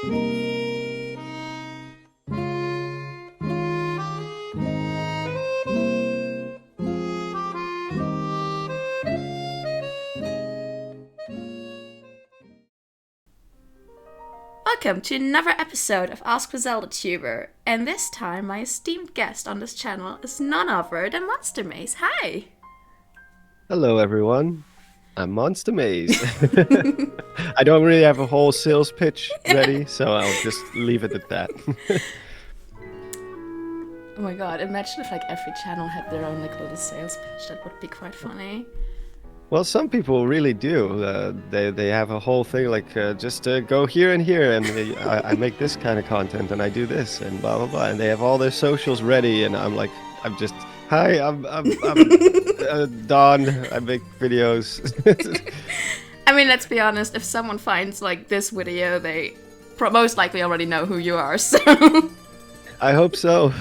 Welcome to another episode of Ask the Zeldatuber, and this time my esteemed guest on this channel is none other than Monster Maze. Hi! Hello, everyone. I'm Monster Maze. I don't really have a whole sales pitch ready, so I'll just leave it at that. Oh my god, imagine if every channel had their own little sales pitch. That would be quite funny. Well, some people really do. They have a whole thing just go here and here, and I make this kind of content, and I do this, and blah blah blah. And they have all their socials ready, and I'm just hi, I'm Don. I make videos. I mean, let's be honest. If someone finds this video, they most likely already know who you are. So. I hope so.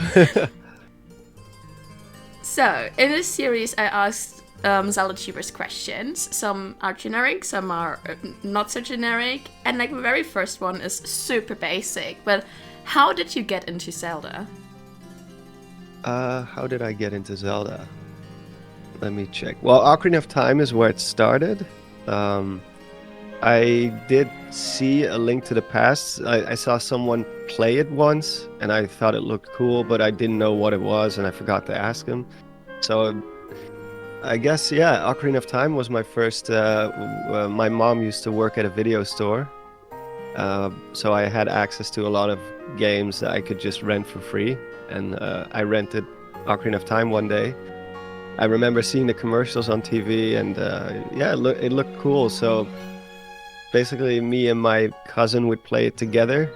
So in this series, I asked Zeldatuber's questions. Some are generic, some are not so generic, and the very first one is super basic. But how did you get into Zelda? How did I get into Zelda? Let me check. Well, Ocarina of Time is where it started. I did see A Link to the Past. I saw someone play it once, and I thought it looked cool, but I didn't know what it was, and I forgot to ask him. So I guess, yeah, Ocarina of Time was my first. My mom used to work at a video store, so I had access to a lot of games that I could just rent for free, and I rented Ocarina of Time one day. I remember seeing the commercials on TV, and yeah, it looked cool. So basically, me and my cousin would play it together,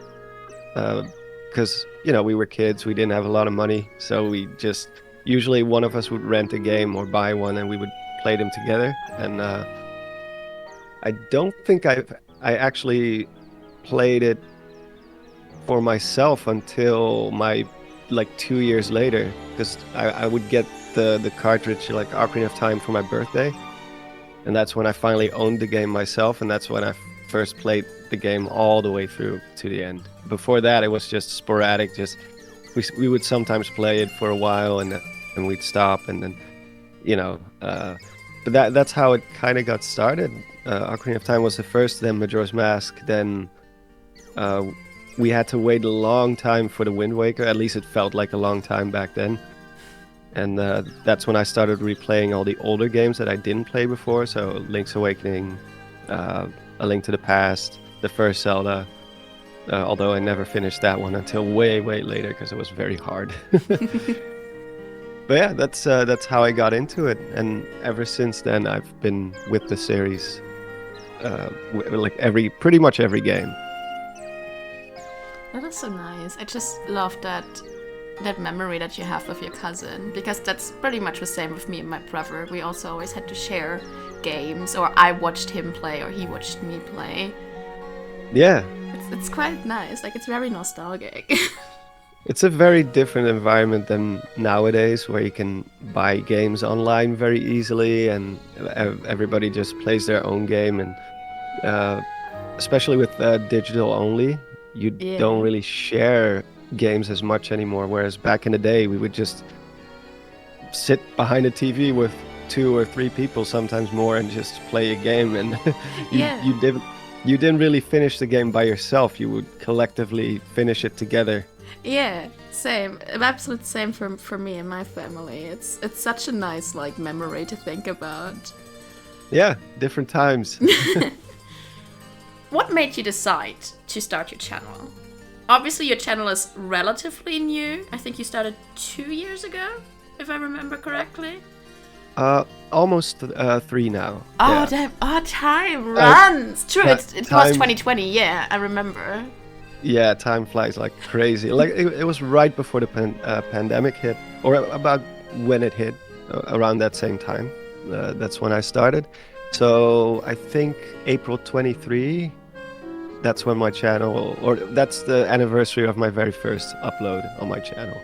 because we were kids, we didn't have a lot of money, so we just usually one of us would rent a game or buy one, and we would play them together. And I don't think I actually played it for myself until my 2 years later, because I would get the cartridge Ocarina of Time for my birthday, and that's when I finally owned the game myself, and that's when I first played the game all the way through to the end. Before that, it was just sporadic. Just we would sometimes play it for a while, and we'd stop, and then but that's how it kind of got started. Ocarina of Time was the first, then Majora's Mask, then we had to wait a long time for the Wind Waker. At least it felt like a long time back then. And that's when I started replaying all the older games that I didn't play before. So Link's Awakening, A Link to the Past, the first Zelda. Although I never finished that one until way, way later because it was very hard. But yeah, that's how I got into it. And ever since then, I've been with the series, pretty much every game. That is so nice. I just love that memory that you have with your cousin, because that's pretty much the same with me and my brother. We also always had to share games, or I watched him play or he watched me play. Yeah. It's quite nice. It's very nostalgic. It's a very different environment than nowadays, where you can buy games online very easily, and everybody just plays their own game, and especially with digital only, you don't really share games as much anymore. Whereas back in the day, we would just sit behind a TV with 2 or 3 people, sometimes more, and just play a game. And you didn't really finish the game by yourself. You would collectively finish it together. Yeah, same. Absolute same for me and my family. It's such a nice memory to think about. Yeah, different times. What made you decide to start your channel? Obviously, your channel is relatively new. I think you started 2 years ago, if I remember correctly. Almost 3 now. Oh, yeah. damn. Oh, time runs. True, it was 2020. Yeah, I remember. Yeah, time flies like crazy. It was right before the pandemic hit, or about when it hit, around that same time. That's when I started. So I think April 23, that's when my channel, or that's the anniversary of my very first upload on my channel.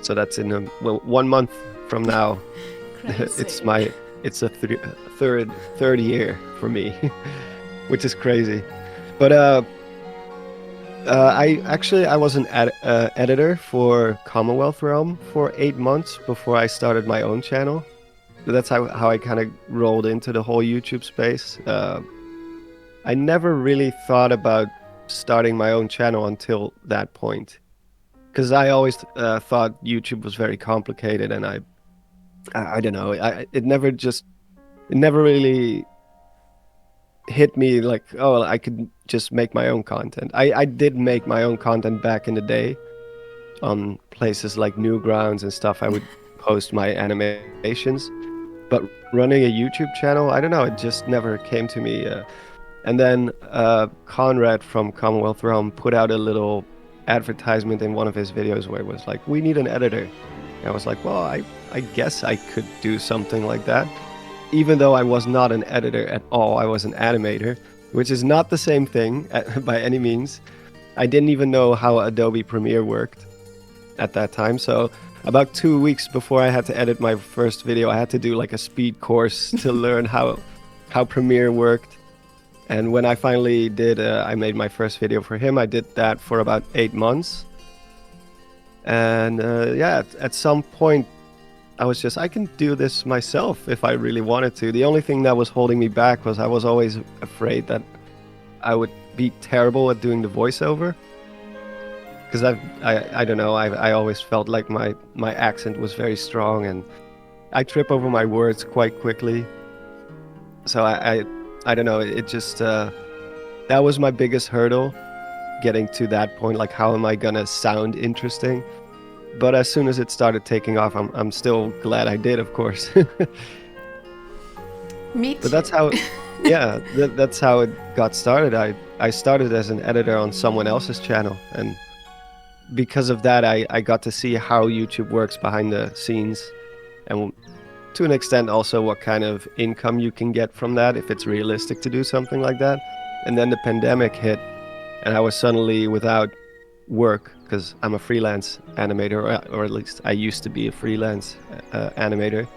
So that's in 1 month from now. It's a third year for me, which is crazy. But I was an editor for Commonwealth Realm for 8 months before I started my own channel. That's how I kind of rolled into the whole YouTube space. I never really thought about starting my own channel until that point, because I always thought YouTube was very complicated, and I don't know, it never really hit me like, oh, I could just make my own content. I did make my own content back in the day on places like Newgrounds and stuff. I would post my animations, but running a YouTube channel, I don't know, it just never came to me. And then Conrad from Commonwealth Realm put out a little advertisement in one of his videos where it was like, we need an editor. And I was like, well, I guess I could do something like that. Even though I was not an editor at all, I was an animator, which is not the same thing by any means. I didn't even know how Adobe Premiere worked at that time. So about 2 weeks before I had to edit my first video, I had to do like a speed course to learn how Premiere worked. And when I finally did, I made my first video for him. I did that for about 8 months. And yeah, at some point, I was just, I can do this myself if I really wanted to. The only thing that was holding me back was I was always afraid that I would be terrible at doing the voiceover. Because I don't know, I always felt like my accent was very strong, and I trip over my words quite quickly. So I don't know, it just, that was my biggest hurdle, getting to that point, like how am I gonna sound interesting? But as soon as it started taking off, I'm still glad I did, of course. Me too. But that's how, yeah, that's how it got started. I started as an editor on someone else's channel, and because of that, I got to see how YouTube works behind the scenes, and to an extent also what kind of income you can get from that, if it's realistic to do something like that. And then the pandemic hit, and I was suddenly without work, because I'm a freelance animator, or at least I used to be a freelance animator,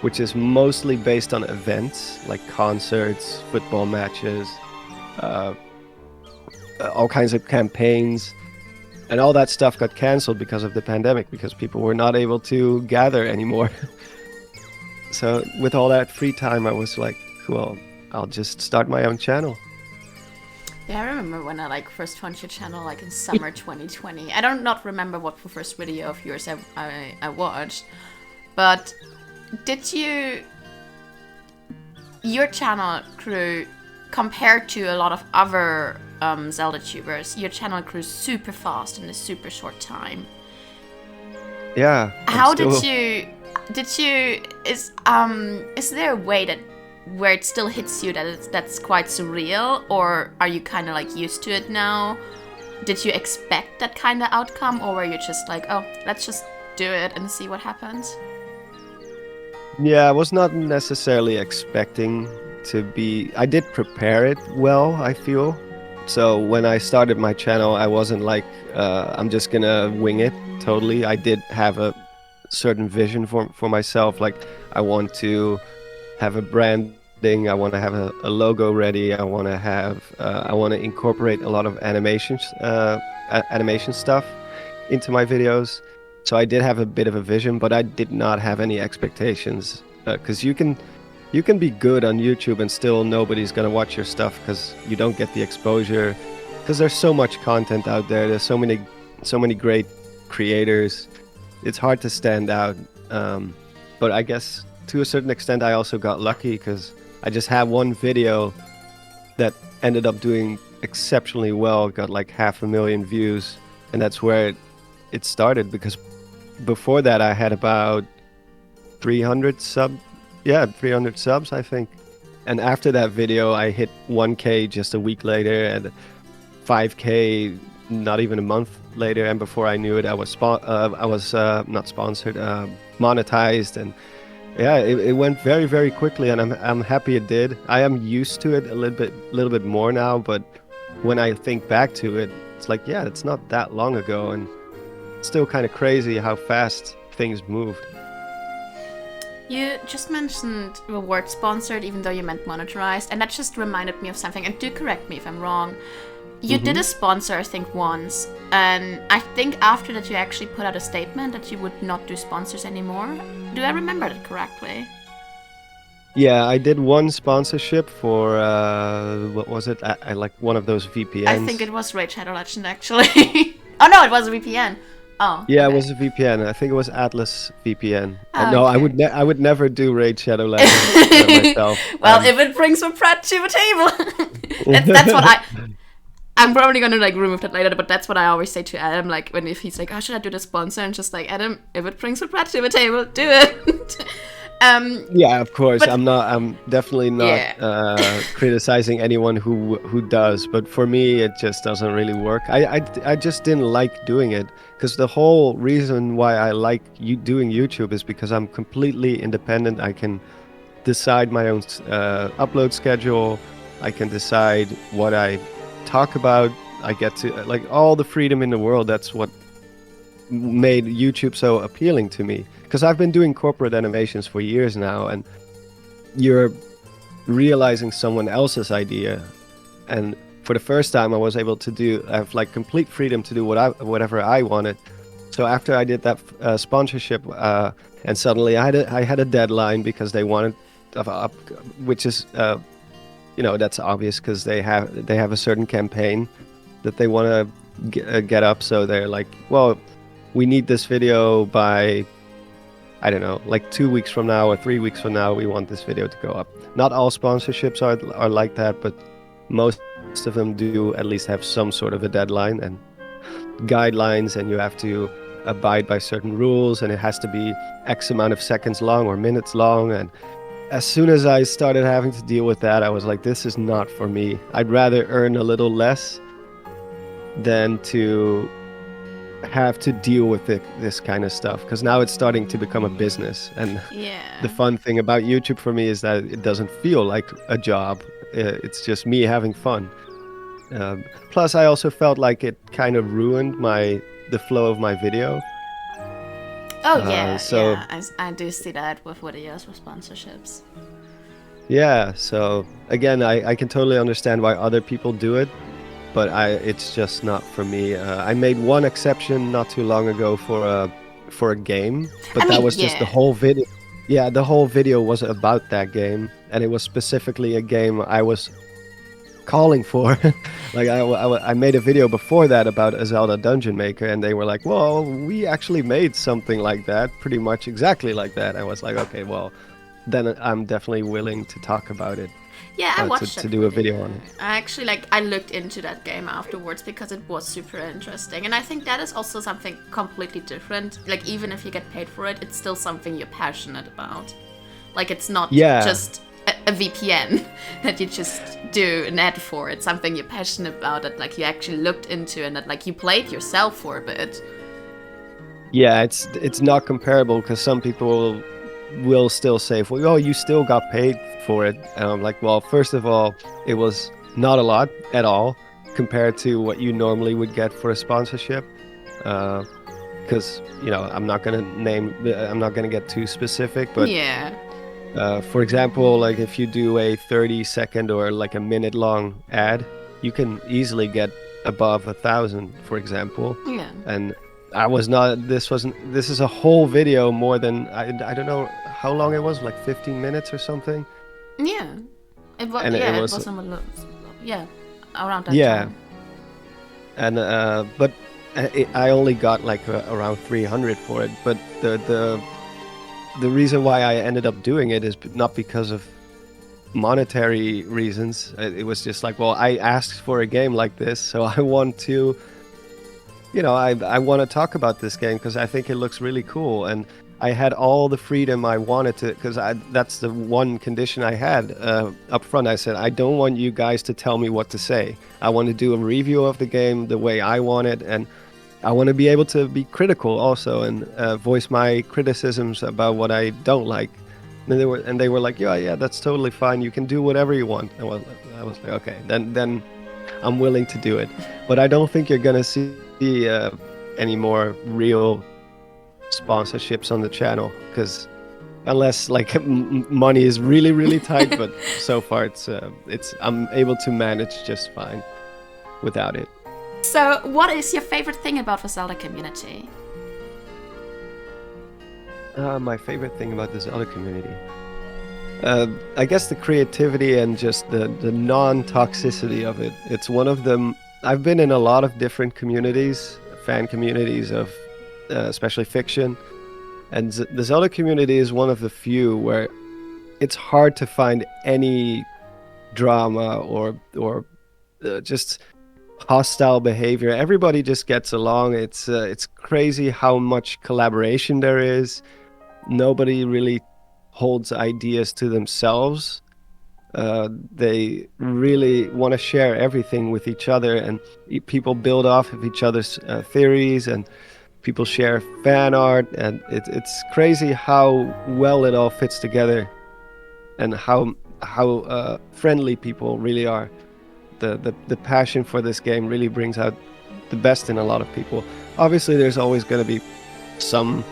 which is mostly based on events like concerts, football matches, all kinds of campaigns, and all that stuff got canceled because of the pandemic, because people were not able to gather anymore. So with all that free time, I was like, cool, I'll just start my own channel. Yeah, I remember when I first found your channel in summer 2020. I don't not remember what the first video of yours I watched, but did your channel grew compared to a lot of other Zeldatubers? Your channel grew super fast in a super short time. Yeah. How did you? Is there a way that where it still hits you that's quite surreal, or are you kind of used to it now? Did you expect that kind of outcome, or were you just like, oh, let's just do it and see what happens? Yeah, I was not necessarily expecting to be, I did prepare it well, I feel. So when I started my channel, I wasn't like, I'm just gonna wing it totally. I did have a certain vision for myself, like I want to have a branding, I want to have a logo ready, I want to incorporate a lot of animation stuff into my videos. So I did have a bit of a vision, but I did not have any expectations, because you can be good on YouTube and still nobody's gonna watch your stuff because you don't get the exposure, because there's so much content out there, there's so many great creators. It's hard to stand out, but I guess to a certain extent I also got lucky, because I just had one video that ended up doing exceptionally well, got like 500,000 views, and that's where it started, because before that I had about 300 subs, I think. And after that video I hit 1K just a week later, and 5K not even a month later, and before I knew it I was not sponsored, monetized, and yeah, it went very, very quickly, and I'm happy it did. I am used to it a little bit more now, but when I think back to it, it's like, yeah, it's not that long ago, and it's still kind of crazy how fast things moved. You just mentioned reward sponsored, even though you meant monetized, and that just reminded me of something. And do correct me if I'm wrong. You did a sponsor, I think, once, and I think after that you actually put out a statement that you would not do sponsors anymore. Do I remember that correctly? Yeah, I did one sponsorship for what was it? I like one of those VPNs. I think it was Raid Shadow Legend, actually. Oh no, it was a VPN. Oh, Yeah, it okay. was a VPN. I think it was Atlas VPN. Oh, No, okay. I would never do Raid Shadow Legends myself. Well, if it brings some Pratt to the table, that's what I'm probably gonna like remove that later, but that's what I always say to Adam. Like when if he's like, "Oh, should I do the sponsor?" and just like, Adam, if it brings some Pratt to the table, do it. Yeah, of course. But I'm definitely not yeah. criticizing anyone who does, but for me it just doesn't really work. I just didn't like doing it because the whole reason why I like doing YouTube is because I'm completely independent. I can decide my own upload schedule. I can decide what I talk about. I get to like all the freedom in the world. That's what made YouTube so appealing to me because I've been doing corporate animations for years now, and you're realizing someone else's idea, and for the first time I was able to have like complete freedom to do whatever I wanted. So after I did that sponsorship, and suddenly I had a deadline because they wanted up, which is that's obvious because they have a certain campaign that they want to get up. So they're like, well, we need this video by, I don't know, like 2 weeks from now or 3 weeks from now, we want this video to go up. Not all sponsorships are like that, but most of them do at least have some sort of a deadline and guidelines, and you have to abide by certain rules, and it has to be X amount of seconds long or minutes long. And as soon as I started having to deal with that, I was like, this is not for me. I'd rather earn a little less than to have to deal with this kind of stuff, because now it's starting to become a business. And Yeah. the fun thing about YouTube for me is that it doesn't feel like a job. It's just me having fun. Plus, I also felt like it kind of ruined the flow of my video. Oh yeah, So yeah. I do see that with videos with sponsorships. yeah, so again, I can totally understand why other people do it, but it's just not for me. I made one exception not too long ago for a game, but I that mean, was just the yeah. whole video. Yeah, the whole video was about that game, and it was specifically a game I was calling for. Like I made a video before that about a Zelda dungeon maker, and they were like, "Well, we actually made something like that, pretty much exactly like that." I was like, "Okay, well, then I'm definitely willing to talk about it." Yeah, I watched To that do a video. video on it. I actually I looked into that game afterwards because it was super interesting, and I think that is also something completely different. Like even if you get paid for it, it's still something you're passionate about. Like it's not Yeah, just a VPN that you just do an ad for. It's something you're passionate about that like you actually looked into and that like you played yourself for a bit. yeah, it's not comparable because some people will still say, "Well, oh, you still got paid for it," and I'm like, "Well, first of all, it was not a lot at all compared to what you normally would get for a sponsorship." Because I'm not gonna get too specific, but Yeah. for example, like if you do a 30-second or like a minute-long ad, you can easily get above 1,000, for example. Yeah. And I was not. This is a whole video more than I don't know how long it was, like 15 minutes or something. Yeah. It was And it yeah, it was was yeah, around that yeah, time. and but I only got like around 300 for it. But the reason why I ended up doing it is not because of monetary reasons. It was just like, well, I asked for a game like this, so I want to, I want to talk about this game because I think it looks really cool, and I had all the freedom I wanted to, because that's the one condition I had up front. I said, I don't want you guys to tell me what to say. I want to do a review of the game the way I want it, and I want to be able to be critical also and voice my criticisms about what I don't like. And they were like, yeah, that's totally fine. You can do whatever you want. And I was like, okay, then I'm willing to do it. But I don't think you're gonna see any more real sponsorships on the channel because unless like money is really really tight. But so far it's I'm able to manage just fine without it. So, what is your favorite thing about the Zelda community? My favorite thing about this other community, I guess the creativity and just the non-toxicity of it. It's one of them. I've been in a lot of different communities, fan communities of especially fiction, and the Zelda community is one of the few where it's hard to find any drama or just hostile behavior. Everybody just gets along. It's crazy how much collaboration there is. Nobody really holds ideas to themselves. They really want to share everything with each other, and people build off of each other's theories, and people share fan art, and it's crazy how well it all fits together, and how friendly people really are. The passion for this game really brings out the best in a lot of people. Obviously, there's always going to be some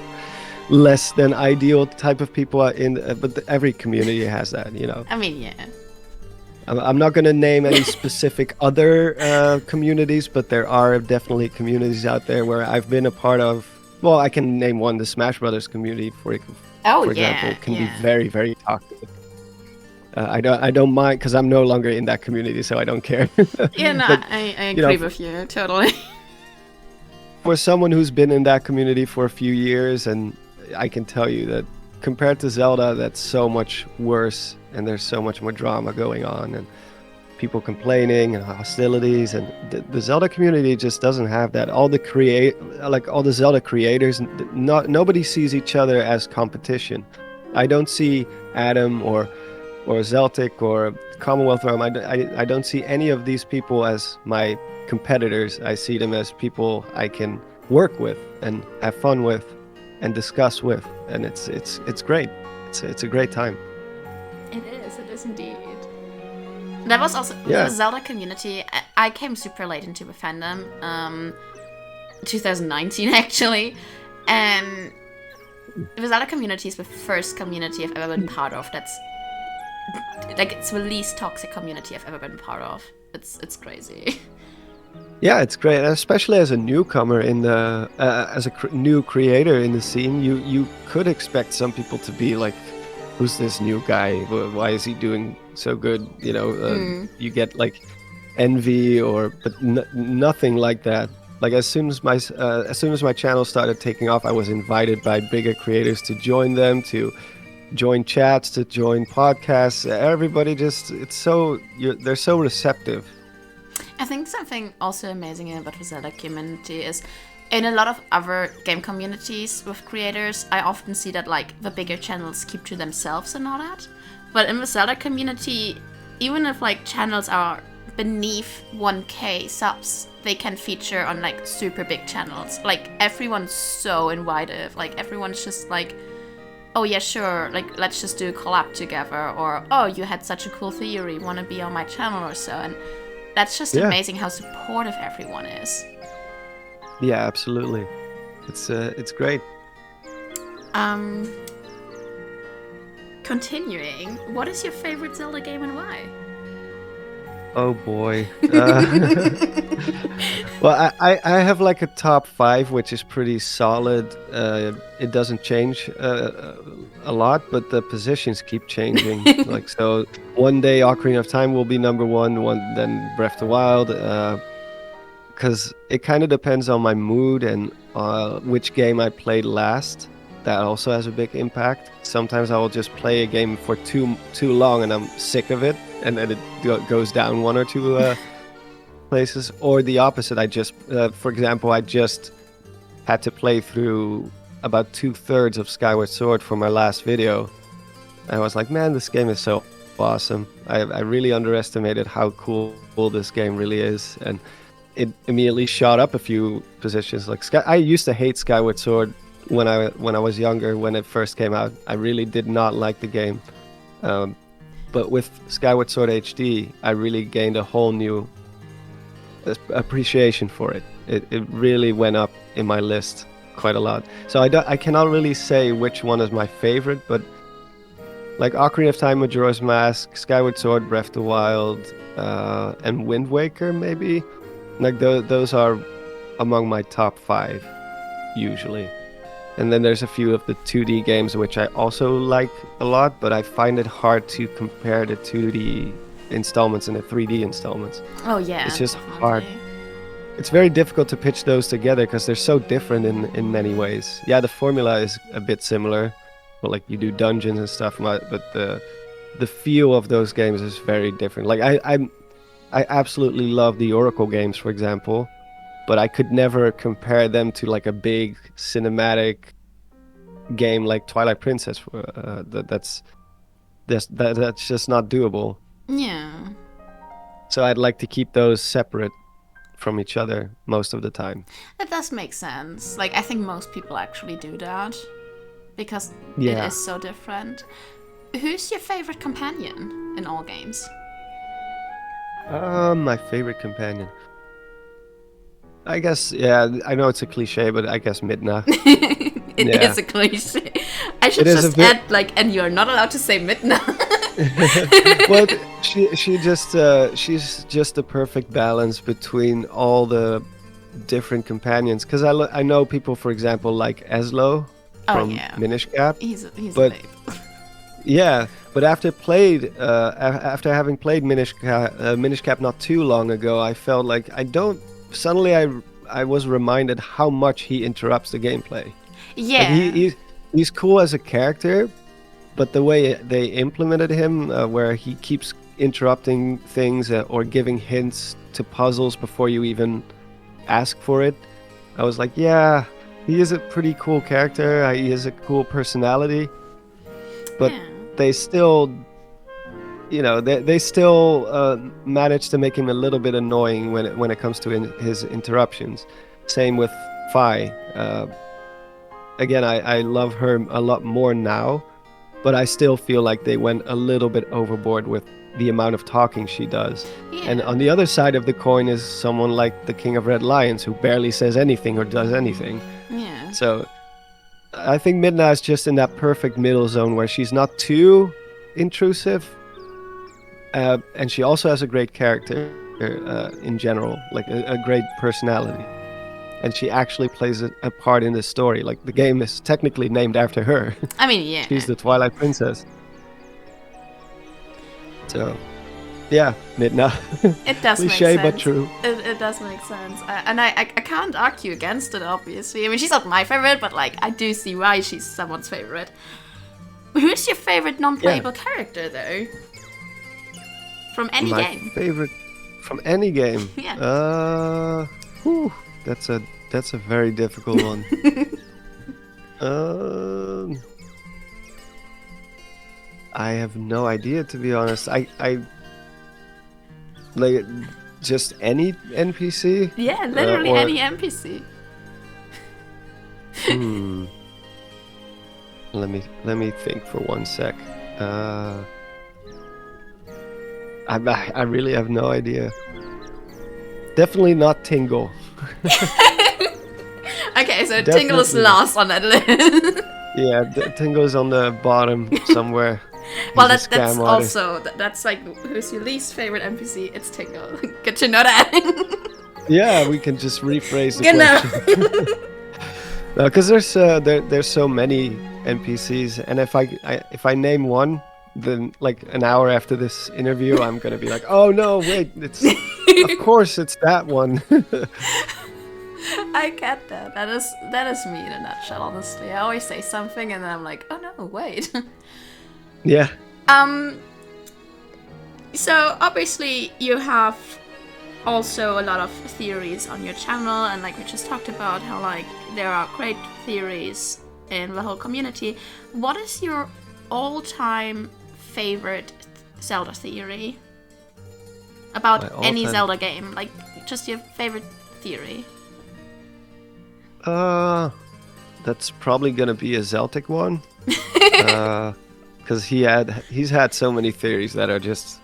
less than ideal type of people but every community has that, you know. I mean, yeah. I'm not going to name any specific other communities, but there are definitely communities out there where I've been a part of. Well, I can name one, the Smash Brothers community, for example, can be very, very toxic. I don't mind because I'm no longer in that community, so I don't care. Yeah, no, But, I you know, agree with you totally. for someone who's been in that community for a few years, and I can tell you that compared to Zelda, that's so much worse, and there's so much more drama going on, and people complaining and hostilities, and the Zelda community just doesn't have that. All the Zelda creators, nobody sees each other as competition. I don't see Adam or Zeltic or Commonwealth Realm. I don't see any of these people as my competitors. I see them as people I can work with and have fun with and discuss with, and it's great. It's a great time. It is indeed. That was also the Zelda community. I came super late into the fandom, 2019 actually, and the Zelda community is the first community I've ever been part of. That's like, it's the least toxic community I've ever been part of. It's crazy. Yeah, it's great, especially as a newcomer in the as a new creator in the scene. You could expect some people to be like, "Who's this new guy? Why is he doing so good?" You know, you get like envy but nothing like that. Like as soon as my channel started taking off, I was invited by bigger creators to join them, to join chats, to join podcasts. Everybody they're so receptive. I think something also amazing about the Zelda community is, in a lot of other game communities with creators, I often see that like the bigger channels keep to themselves and all that. But in the Zelda community, even if like channels are beneath 1k subs, they can feature on like super big channels. Like everyone's so invited. Like everyone's just like, oh yeah, sure, like let's just do a collab together, or oh, you had such a cool theory, want to be on my channel or so. And that's just amazing how supportive everyone is. Yeah, absolutely. It's great. Continuing, what is your favorite Zelda game and why? Oh boy. Well, I have like a top 5, which is pretty solid. It doesn't change a lot, but the positions keep changing. Like, so one day Ocarina of Time will be number 1, then Breath of the Wild, because it kind of depends on my mood and which game I played last. That also has a big impact. Sometimes I will just play a game for too long and I'm sick of it, and then it goes down 1 or 2 places, or the opposite. For example, I just had to play through about 2/3 of Skyward Sword for my last video. And I was like, man, this game is so awesome. I really underestimated how cool this game really is, and it immediately shot up a few positions. Like I used to hate Skyward Sword when I was younger, when it first came out. I really did not like the game. But with Skyward Sword HD, I really gained a whole new appreciation for it. It really went up in my list quite a lot. So I cannot really say which one is my favorite, but Like Ocarina of Time, Majora's Mask, Skyward Sword, Breath of the Wild, and Wind Waker, maybe. Like those are among my top 5 usually. And then there's a few of the 2D games which I also like a lot, but I find it hard to compare the 2D installments and the 3D installments. Oh yeah, it's just definitely. hard. It's very difficult to pitch those together because they're so different in many ways. Yeah, the formula is a bit similar, but like you do dungeons and stuff, but the feel of those games is very different. Like I absolutely love the Oracle games, for example, but I could never compare them to like a big cinematic game like Twilight Princess. That's just not doable. Yeah. So I'd like to keep those separate from each other most of the time. That does make sense. Like, I think most people actually do that because Yeah. it is so different. Who's your favorite companion in all games? My favorite companion. I guess, yeah, I know it's a cliche, but I guess Midna. It Yeah. is a cliche. I should It is just a bit- add, like, and you're not allowed to say Midna. Well, she's just the perfect balance between all the different companions. Because I know people, for example, like Eslo Oh, from yeah. Minish Cap. He's But- a babe. Yeah, but after having played Minish Cap not too long ago, I felt like suddenly I was reminded how much he interrupts the gameplay. Yeah. Like he's cool as a character, but the way they implemented him, where he keeps interrupting things or giving hints to puzzles before you even ask for it, I was like, yeah, he is a pretty cool character. He has a cool personality, but Yeah. they still, they still manage to make him a little bit annoying when it comes to his interruptions. Same with Fi. Again, I love her a lot more now, but I still feel like they went a little bit overboard with the amount of talking she does. Yeah. And on the other side of the coin is someone like the King of Red Lions, who barely says anything or does anything. Yeah. So I think Midna is just in that perfect middle zone where she's not too intrusive, and she also has a great character in general, like a great personality. And she actually plays a part in the story. Like, the game is technically named after her. I mean, yeah. She's the Twilight Princess. So, yeah, Midna. It does make Cliche, sense. but true. It does make sense. And I can't argue against it, obviously. I mean, she's not my favorite, but, like, I do see why she's someone's favorite. Who's your favorite non-playable character, though? From any My game? favorite from any game. Yeah. Whew, that's a very difficult one. I have no idea, to be honest. I like just any NPC. Yeah, literally or- any NPC. Let me think for one sec. I really have no idea. Definitely not Tingle. Okay, so Tingle is Definitely. last on that list. Yeah, Tingle's on the bottom somewhere. Well, He's a that's scam artist. also that's like, who's your least favorite NPC? It's Tingle. Good to know that. Yeah, we can just rephrase the Genau. question. No, because there's so many NPCs, and if I name one, then like an hour after this interview, I'm gonna be like, oh no, wait, it's of course it's that one. I get that. That is me in a nutshell, honestly. I always say something and then I'm like, oh no, wait. Yeah. So obviously you have also a lot of theories on your channel, and like we just talked about how like there are great theories in the whole community. What is your all-time favorite Zelda theory? About My any all-time- Zelda game, like just your favorite theory. That's probably gonna be a Celtic one. Because he's had so many theories that are just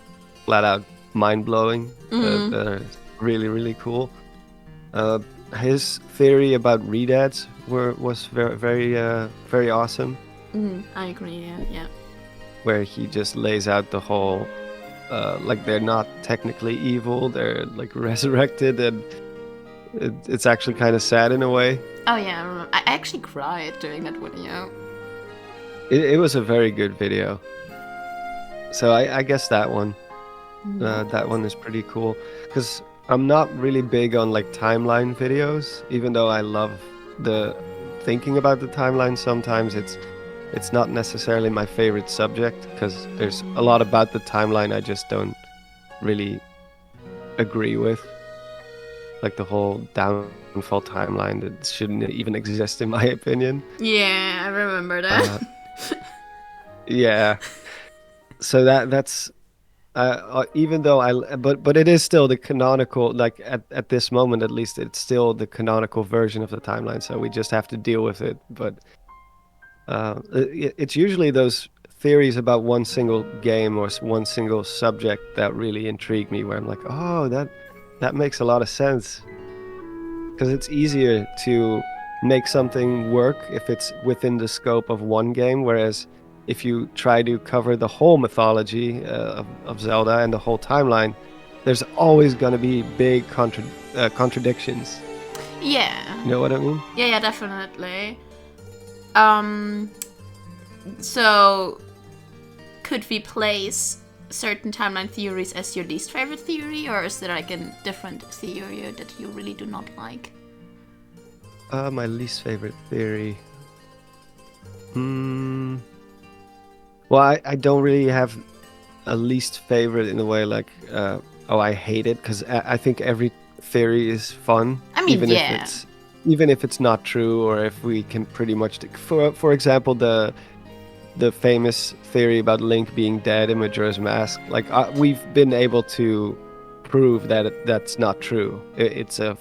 flat out mind blowing. That are really, really cool. His theory about redads was very, very awesome. I agree. Yeah. where he just lays out the whole like they're not technically evil, they're like resurrected, and it's actually kind of sad in a way. Oh yeah, I remember. I actually cried during that video. It was a very good video. So I guess that one. That one is pretty cool because I'm not really big on like timeline videos, even though I love the thinking about the timeline. Sometimes it's not necessarily my favorite subject because there's a lot about the timeline I just don't really agree with, like the whole downfall timeline that shouldn't even exist in my opinion. Yeah, I remember that. Yeah, so that's even though but it is still the canonical, like at this moment at least, it's still the canonical version of the timeline, so we just have to deal with it. But it's usually those theories about one single game or one single subject that really intrigue me, where I'm like, oh, that makes a lot of sense, because it's easier to make something work if it's within the scope of one game, whereas if you try to cover the whole mythology of Zelda and the whole timeline, there's always going to be big contradictions. Yeah. You know what I mean? Yeah, definitely. So could we place certain timeline theories as your least favorite theory, or is there like a different theory that you really do not like? My least favorite theory. Well, I don't really have a least favorite in a way like, oh, I hate it, because I think every theory is fun. I mean, even yeah. Even if it's not true, or if we can pretty much, for example, the famous theory about Link being dead in Majora's Mask, like we've been able to prove that that's not true. It's a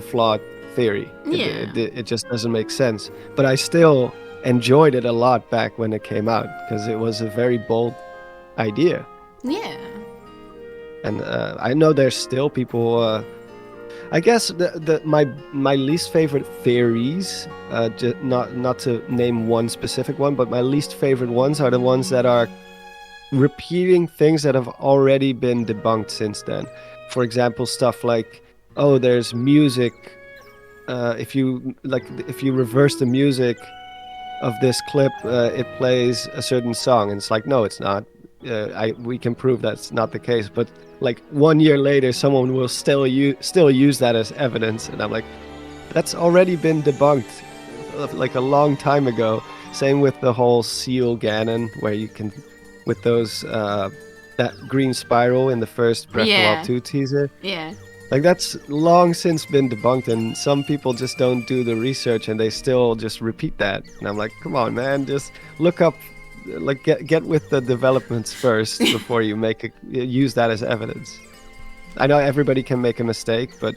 flawed theory. Yeah. It just doesn't make sense. But I still enjoyed it a lot back when it came out, because it was a very bold idea. Yeah. And I know there's still people. I guess my least favorite theories, not to name one specific one, but my least favorite ones are the ones that are repeating things that have already been debunked since then. For example, stuff like, oh, there's music. If you reverse the music of this clip, it plays a certain song, and it's like, no, it's not. We can prove that's not the case, but like 1 year later, someone will still use that as evidence, and I'm like, that's already been debunked like a long time ago. Same with the whole seal Ganon, where you can, with those that green spiral in the first Breath of the Wild 2 teaser. Yeah. Like, that's long since been debunked, and some people just don't do the research and they still just repeat that. And I'm like, come on, man, just look up, like get with the developments first before you use that as evidence. I know everybody can make a mistake, but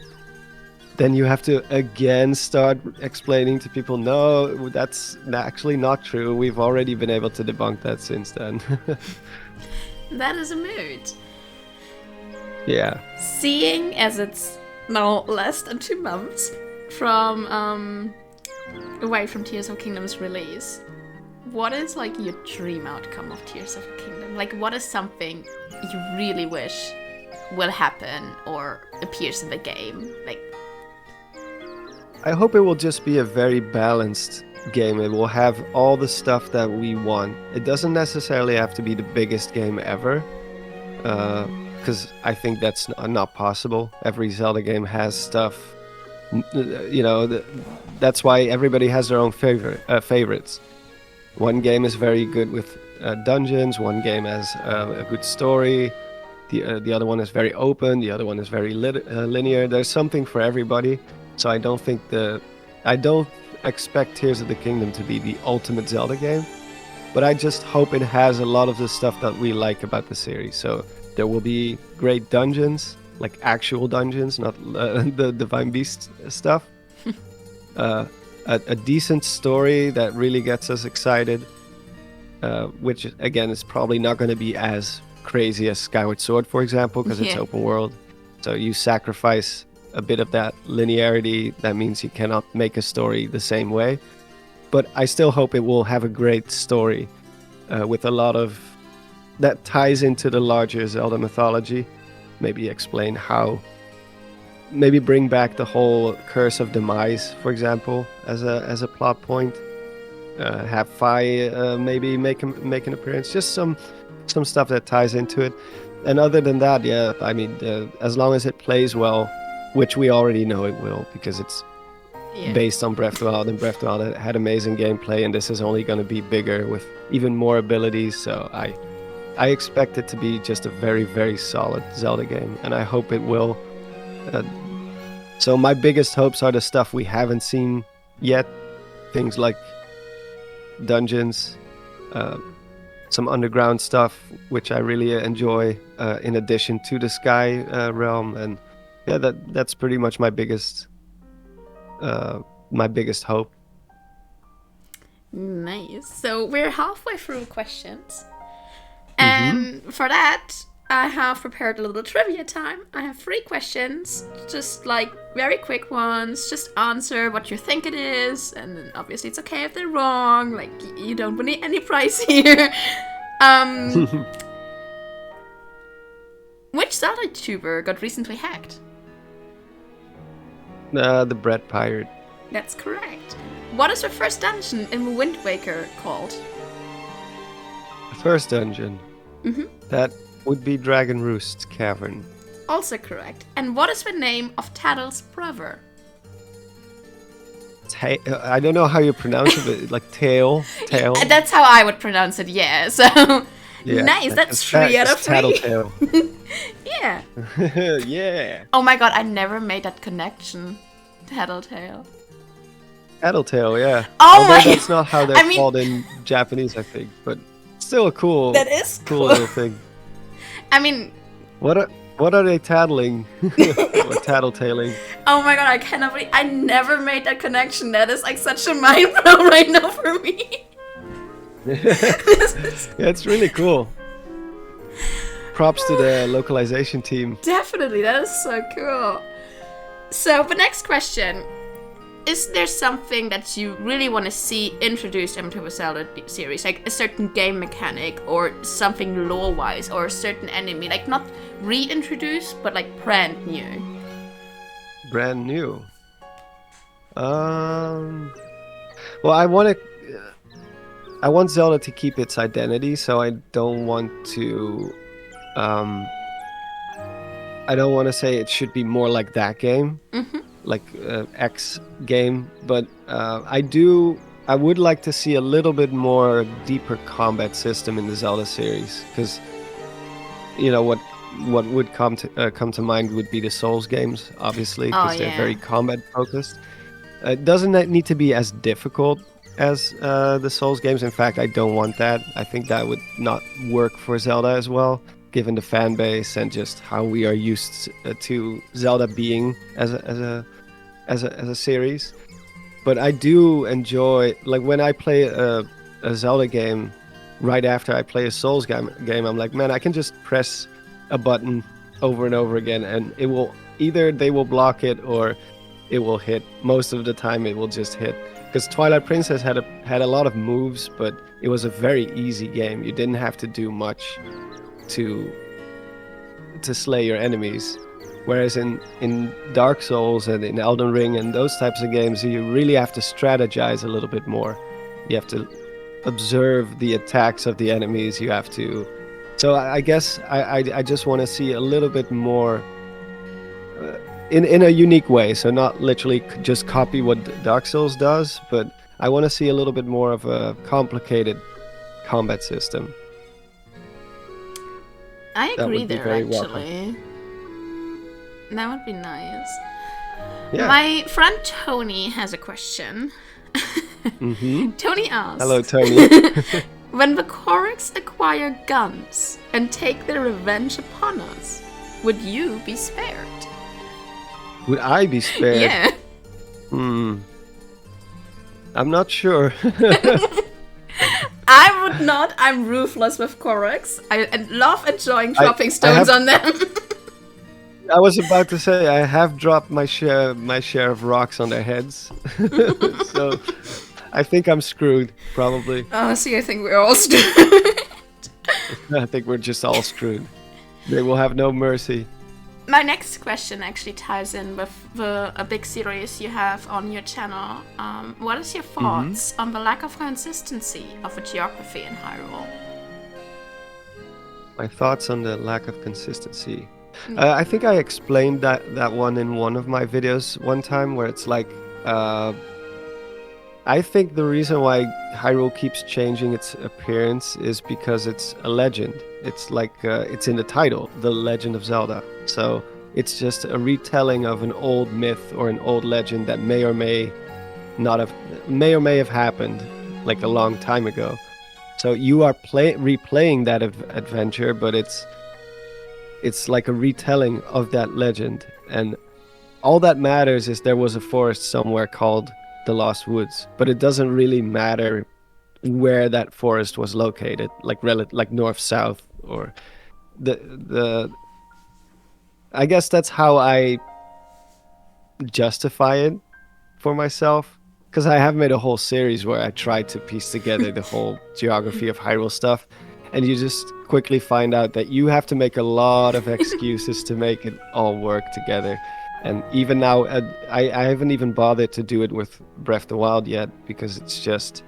then you have to again start explaining to people, no, that's actually not true. We've already been able to debunk that since then. That is a mood. Yeah. Seeing as it's now less than 2 months from away from Tears of Kingdom's release, what is like your dream outcome of Tears of Kingdom? Like, what is something you really wish will happen or appears in the game? Like, I hope it will just be a very balanced game. It will have all the stuff that we want. It doesn't necessarily have to be the biggest game ever, because I think that's not possible. Every Zelda game has stuff, you know, that's why everybody has their own favorites. One game is very good with dungeons, one game has a good story, the other one is very open, the other one is very linear. There's something for everybody, so I don't expect Tears of the Kingdom to be the ultimate Zelda game, but I just hope it has a lot of the stuff that we like about the series. So there will be great dungeons, like actual dungeons, not the Divine Beast stuff. A decent story that really gets us excited, which again is probably not going to be as crazy as Skyward Sword, for example, because it's open world. So you sacrifice a bit of that linearity. That means you cannot make a story the same way. But I still hope it will have a great story. with a lot of that ties into the larger Zelda mythology. Maybe explain how. Maybe bring back the whole Curse of Demise, for example, as a plot point. Have Fi maybe make an appearance. Just some stuff that ties into it. And other than that, yeah, I mean, as long as it plays well, which we already know it will, because it's based on Breath of the Wild, and Breath of the Wild had amazing gameplay, and this is only going to be bigger with even more abilities. So I expect it to be just a very, very solid Zelda game, and I hope it will. So my biggest hopes are the stuff we haven't seen yet, things like dungeons, some underground stuff, which I really enjoy, in addition to the sky realm, and yeah, that's pretty much my biggest hope. Nice. So we're halfway through questions, and for that, I have prepared a little trivia time. I have 3 questions, just like very quick ones. Just answer what you think it is, and then obviously it's okay if they're wrong. Like, you don't win any prize here. Which Zeldatuber got recently hacked? The Bread Pirate. That's correct. What is the first dungeon in Wind Waker called? The first dungeon. That would be Dragon Roost's Cavern. Also correct. And what is the name of Taddle's brother? I don't know how you pronounce it, but like tail. That's how I would pronounce it, yeah. So, yeah, nice, that's 3 out of 3. Tattletale. Yeah. Yeah. Oh my god, I never made that connection. Tattletale. Tattletale, yeah. Oh although my that's not how they're called in Japanese, I think, but still a cool. That is cool little thing. I mean, what are they tattling? Or tattletaling? Oh my god, I cannot believe I never made that connection. That is like such a mind blow right now for me. Yeah, it's really cool. Props to the localization team. Definitely, that is so cool. So the next question. Is there something that you really want to see introduced into the Zelda series? Like a certain game mechanic or something lore-wise or a certain enemy? Like not reintroduced, but like brand new. Brand new? Well, I want Zelda to keep its identity, so I don't want to... I don't want to say it should be more like that game. Like X game, but I would like to see a little bit more deeper combat system in the Zelda series, because you know what would come to mind would be the Souls games, obviously, because they're very combat focused. It doesn't need to be as difficult as the Souls games. In fact, I don't want that. I think that would not work for Zelda as well, given the fan base and just how we are used to Zelda being as a series. But I do enjoy, like when I play a Zelda game right after I play a Souls game, I'm like, man, I can just press a button over and over again, and it will either they will block it or it will hit. Most of the time, it will just hit. Because Twilight Princess had a lot of moves, but it was a very easy game. You didn't have to do much to slay your enemies. Whereas in Dark Souls and in Elden Ring and those types of games, you really have to strategize a little bit more. You have to observe the attacks of the enemies. You have to... So I guess I just want to see a little bit more in a unique way. So not literally just copy what Dark Souls does, but I want to see a little bit more of a complicated combat system. I agree there, actually. That would be nice. Yeah. My friend Tony has a question. Tony asks... Hello, Tony. When the Koroks acquire guns and take their revenge upon us, would you be spared? Would I be spared? Yeah. I'm not sure. I would not. I'm ruthless with Koroks. I love enjoying dropping stones on them. I was about to say I have dropped my share of rocks on their heads. So I think I'm screwed, probably. Honestly, I think we're all screwed. I think we're just all screwed. They will have no mercy. My next question actually ties in with a big series you have on your channel. What is your thoughts on the lack of consistency of a geography in Hyrule? My thoughts on the lack of consistency. I think I explained that one in one of my videos one time, where it's like, I think the reason why Hyrule keeps changing its appearance is because it's a legend. It's like, it's in the title, The Legend of Zelda. So it's just a retelling of an old myth or an old legend that may or may have happened like a long time ago. So you are replaying that adventure, but it's like a retelling of that legend. And all that matters is there was a forest somewhere called the Lost Woods, but it doesn't really matter where that forest was located, like north, south, or the I guess that's how I justify it for myself, because I have made a whole series where I tried to piece together the whole geography of Hyrule stuff, and you just quickly find out that you have to make a lot of excuses to make it all work together. And even now, I haven't even bothered to do it with Breath of the Wild yet, because it's just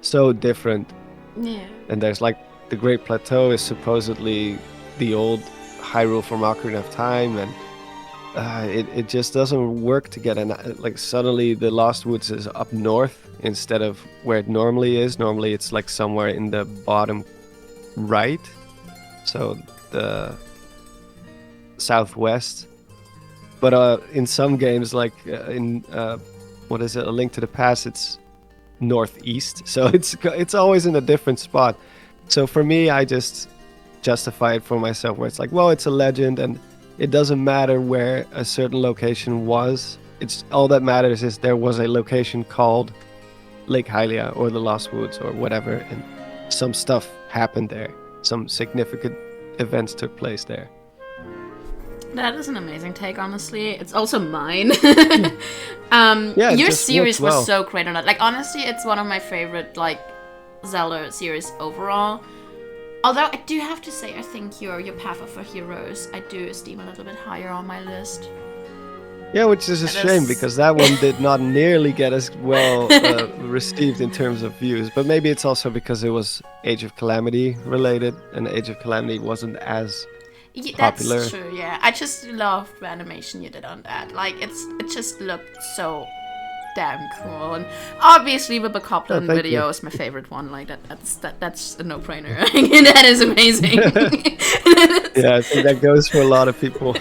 so different. Yeah. And there's like, the Great Plateau is supposedly the old Hyrule from Ocarina of Time, and it just doesn't work together. And like, suddenly the Lost Woods is up north instead of where it normally is. Normally it's like somewhere in the bottom right, so the southwest. But in some games, like in what is it, A Link to the Past, it's northeast, so it's always in a different spot. So for me, I just justify it for myself, where it's like, well, it's a legend, and it doesn't matter where a certain location was. It's all that matters is there was a location called Lake Hylia or the Lost Woods or whatever, and some stuff happened there. Some significant events took place there. That is an amazing take, honestly. It's also mine. Yeah, your just series works well. was so great on that. Like, honestly, it's one of my favorite, like, Zelda series overall. Although I do have to say, I think your Path of the Heroes, I do esteem a little bit higher on my list. Yeah, which is a shame, because that one did not nearly get as well received in terms of views. But maybe it's also because it was Age of Calamity related, and Age of Calamity wasn't as popular. That's true, yeah. I just love the animation you did on that. Like, it just looked so damn cool. And obviously the Bokoblin video is my favorite one. Like, that's a no-brainer. That is amazing. Yeah, I think that goes for a lot of people.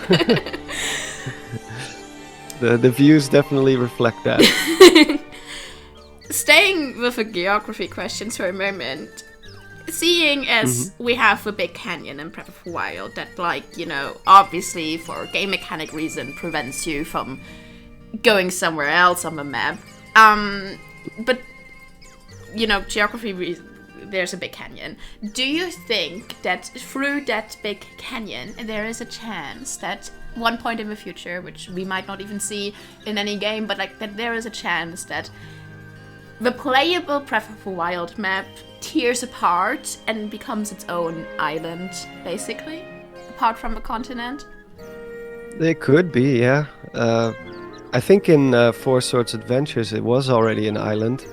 The views definitely reflect that. Staying with the geography questions for a moment, seeing as we have a big canyon in Breath of the Wild that, like, you know, obviously for game mechanic reason prevents you from going somewhere else on the map. But, you know, geography, there's a big canyon. Do you think that through that big canyon there is a chance that one point in the future, which we might not even see in any game, but like that there is a chance that the playable Breath of the Wild map tears apart and becomes its own island, basically, apart from the continent? It could be, yeah. I think in Four Swords Adventures it was already an island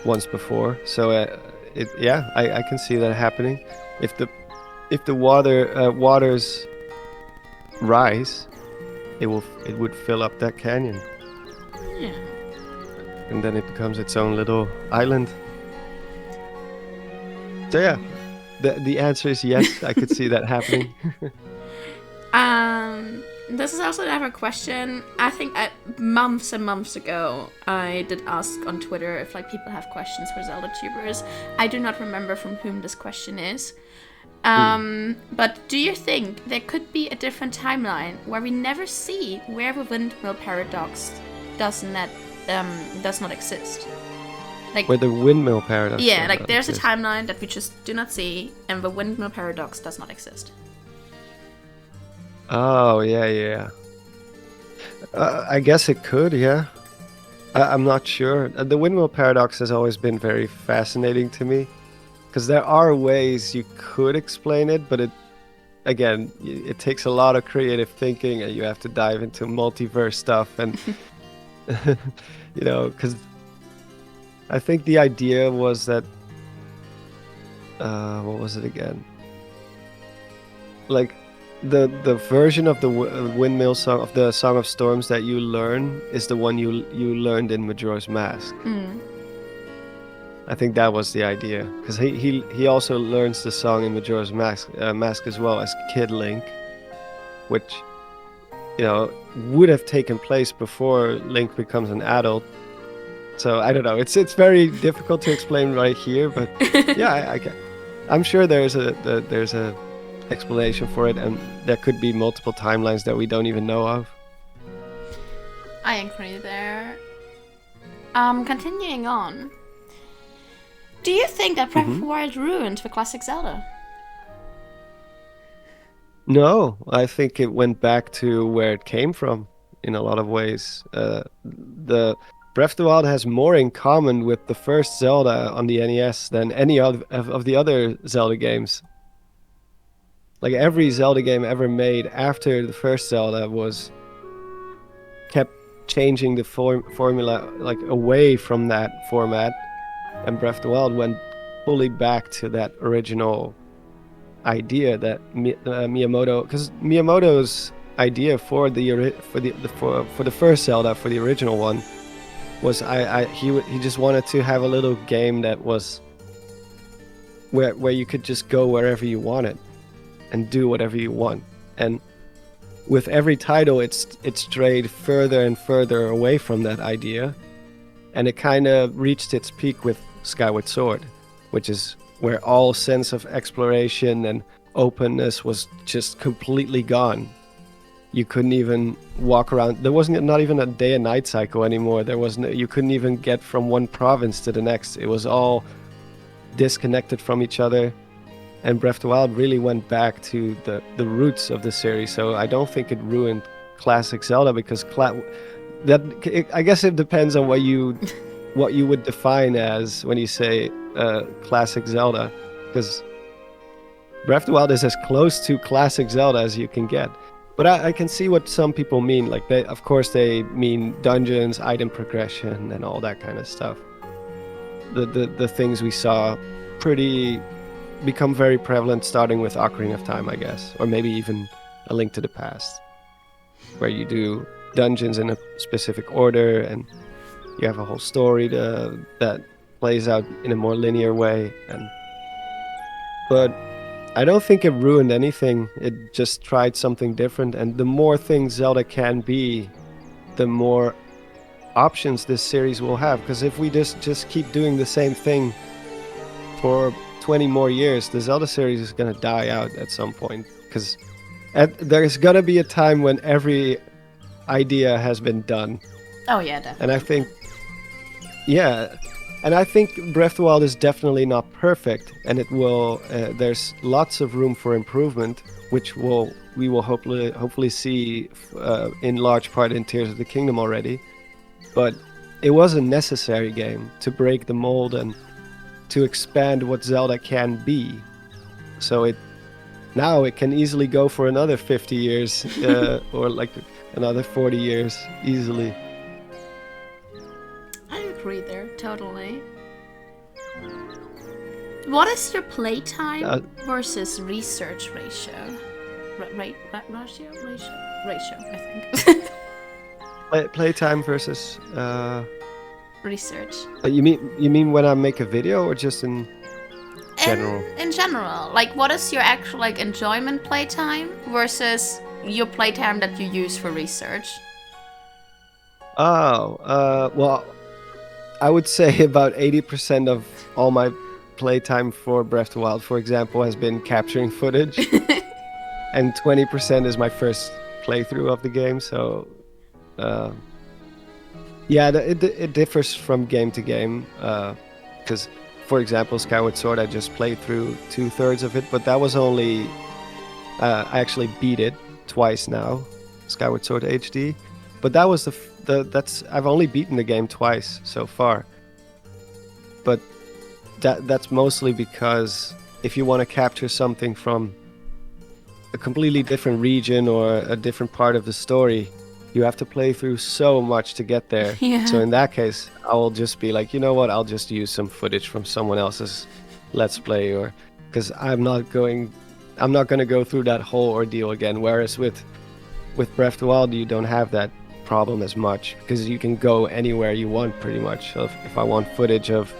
once before, so I can see that happening. If the waters rise, it would fill up that canyon. Yeah. And then it becomes its own little island. So yeah, the answer is yes. I could see that happening. This is also another question. I think months and months ago, I did ask on Twitter if like people have questions for Zeldatubers. I do not remember from whom this question is. But do you think there could be a different timeline where we never see where the Windmill Paradox does not exist? Like, where the Windmill Paradox. Yeah, like there's a timeline that we just do not see, and the Windmill Paradox does not exist. Oh, yeah. I guess it could, yeah. I'm not sure. The Windmill Paradox has always been very fascinating to me because there are ways you could explain it, but it takes a lot of creative thinking, and you have to dive into multiverse stuff, and because I think the idea was that what was it again? Like the version of the windmill song of the Song of Storms that you learn is the one you learned in Majora's Mask. I think that was the idea, because he also learns the song in Majora's Mask as well as Kid Link, which would have taken place before Link becomes an adult. So I don't know. It's very difficult to explain right here, but yeah, I'm sure there's a explanation for it, and there could be multiple timelines that we don't even know of. I agree there. Continuing on. Do you think that Breath of the Wild ruined the classic Zelda? No, I think it went back to where it came from in a lot of ways. The Breath of the Wild has more in common with the first Zelda on the NES than any of the other Zelda games. Like every Zelda game ever made after the first Zelda kept changing the formula like away from that format, and Breath of the Wild went fully back to that original idea that Miyamoto, because Miyamoto's idea for the first Zelda, for the original one, was he just wanted to have a little game that was where you could just go wherever you wanted and do whatever you want. And with every title, it strayed further and further away from that idea, and it kind of reached its peak with Skyward Sword, which is where all sense of exploration and openness was just completely gone. You couldn't even walk around. There wasn't not even a day and night cycle anymore. You couldn't even get from one province to the next. It was all disconnected from each other. And Breath of the Wild really went back to the roots of the series. So I don't think it ruined classic Zelda, because I guess it depends on what you would define as when you say classic Zelda, because Breath of the Wild is as close to classic Zelda as you can get. But I can see what some people mean. Like of course they mean dungeons, item progression, and all that kind of stuff. The things we saw become very prevalent starting with Ocarina of Time, I guess, or maybe even A Link to the Past, where you do dungeons in a specific order and you have a whole story that plays out in a more linear way. But I don't think it ruined anything. It just tried something different, and the more things Zelda can be, the more options this series will have. Because if we just keep doing the same thing for 20 more years, the Zelda series is going to die out at some point, because there's going to be a time when every idea has been done. Oh yeah, definitely. And I think Breath of the Wild is definitely not perfect, and it will there's lots of room for improvement, which we will hopefully see in large part in Tears of the Kingdom already. But it was a necessary game to break the mold and to expand what Zelda can be. So now it can easily go for another 50 years or like another 40 years easily. I agree there, totally. What is your playtime versus research ratio? Ratio, I think. Playtime versus research. You mean when I make a video, or just in general? In general, like what is your actual enjoyment playtime versus your playtime that you use for research? Well, I would say about 80% of all my playtime for Breath of the Wild, for example, has been capturing footage, and 20% is my first playthrough of the game. So, it differs from game to game. Because, for example, Skyward Sword, I just played through 2/3 of it, but that was only I actually beat it twice now, Skyward Sword HD. But that was I've only beaten the game twice so far, but that's mostly because if you want to capture something from a completely different region or a different part of the story, you have to play through so much to get there. Yeah. So in that case, I will just be like, you know what, I'll just use some footage from someone else's Let's Play, or because I'm not going to go through that whole ordeal again. Whereas with Breath of the Wild, you don't have that problem as much because you can go anywhere you want pretty much. So if I want footage of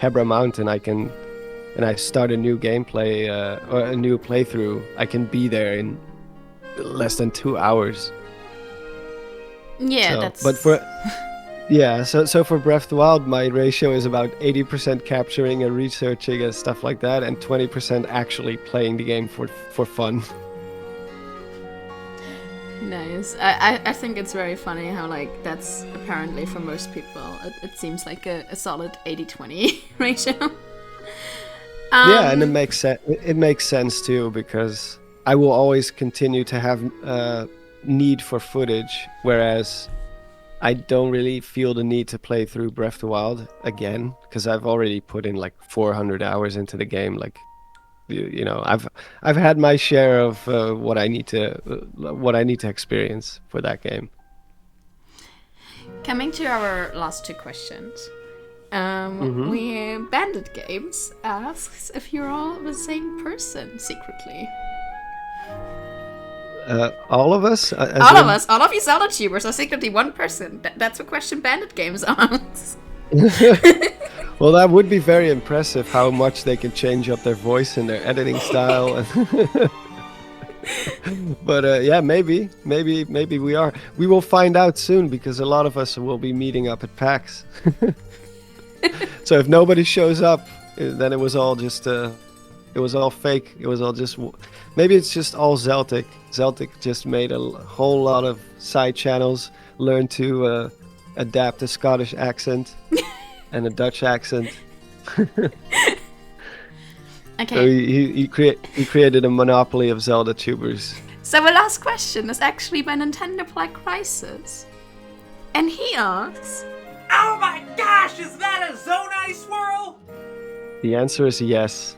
Hebra Mountain, and I start a new gameplay or a new playthrough, I can be there in less than 2 hours. Yeah, so, that's. But for so for Breath of the Wild, my ratio is about 80% capturing and researching and stuff like that, and 20% actually playing the game for fun. Nice. I think it's very funny how like that's apparently for most people it seems like a solid 80-20 ratio. Yeah, and it makes sense. It makes sense too, because I will always continue to have need for footage, whereas I don't really feel the need to play through Breath of the Wild again, because I've already put in like 400 hours into the game. Like, you know, I've had my share of what I need to experience for that game. Coming to our last two questions. We Bandit Games asks if you're all the same person secretly. All of us? All of us, all of you Zeldatubers are secretly one person. That's the question Bandit Games asks. Well, that would be very impressive how much they can change up their voice and their editing style. But yeah, maybe we are. We will find out soon, because a lot of us will be meeting up at PAX. So if nobody shows up, then it was all just it was all fake. It was all just, maybe it's just all Celtic. Celtic just made a whole lot of side channels, learned to adapt a Scottish accent and a Dutch accent. Okay. So he created a monopoly of Zeldatubers. So the last question is actually by Nintendo Black Crisis, and he asks, "Oh my gosh, is that a Zonai swirl?" The answer is yes.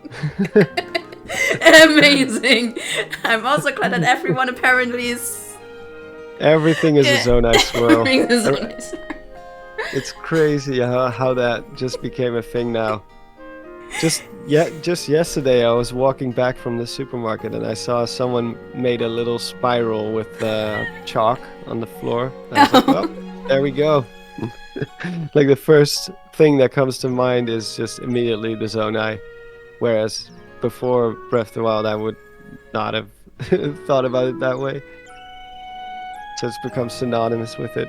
Amazing. I'm also glad that everyone apparently is. Everything is a Zonai swirl. Everything is a Zonai swirl. It's crazy how that just became a thing now. Just yesterday, I was walking back from the supermarket and I saw someone made a little spiral with chalk on the floor. And I was like, oh, there we go. Like, the first thing that comes to mind is just immediately the Zonai. Whereas before Breath of the Wild, I would not have thought about it that way. So it's become synonymous with it.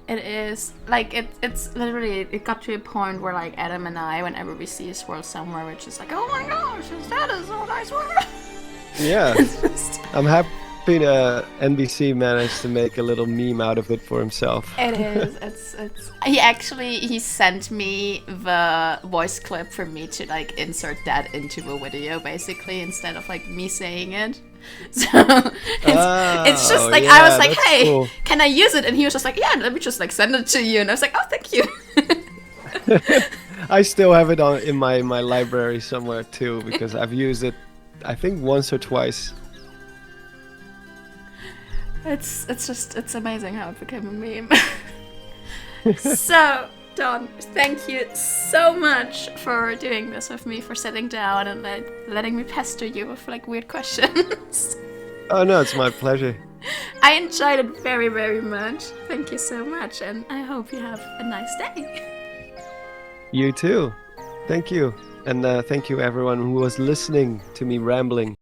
It is like it's literally, it got to a point where like Adam and I, whenever we see a swirl somewhere, we're just like, oh my gosh, is that a Zonai swirl? Yeah. I'm happy NBC managed to make a little meme out of it for himself. It is. It's. He sent me the voice clip for me to like insert that into the video, basically, instead of like me saying it. So it's just like, I was like, hey, cool. Can I use it? And he was just like, yeah, let me just like send it to you. And I was like, oh, thank you. I still have it in my library somewhere too, because I've used it, I think, once or twice. It's amazing how it became a meme. So, Don, thank you so much for doing this with me, for sitting down and like letting me pester you with like weird questions. Oh no, it's my pleasure. I enjoyed it very, very much. Thank you so much, and I hope you have a nice day. You too. Thank you. And thank you everyone who was listening to me rambling.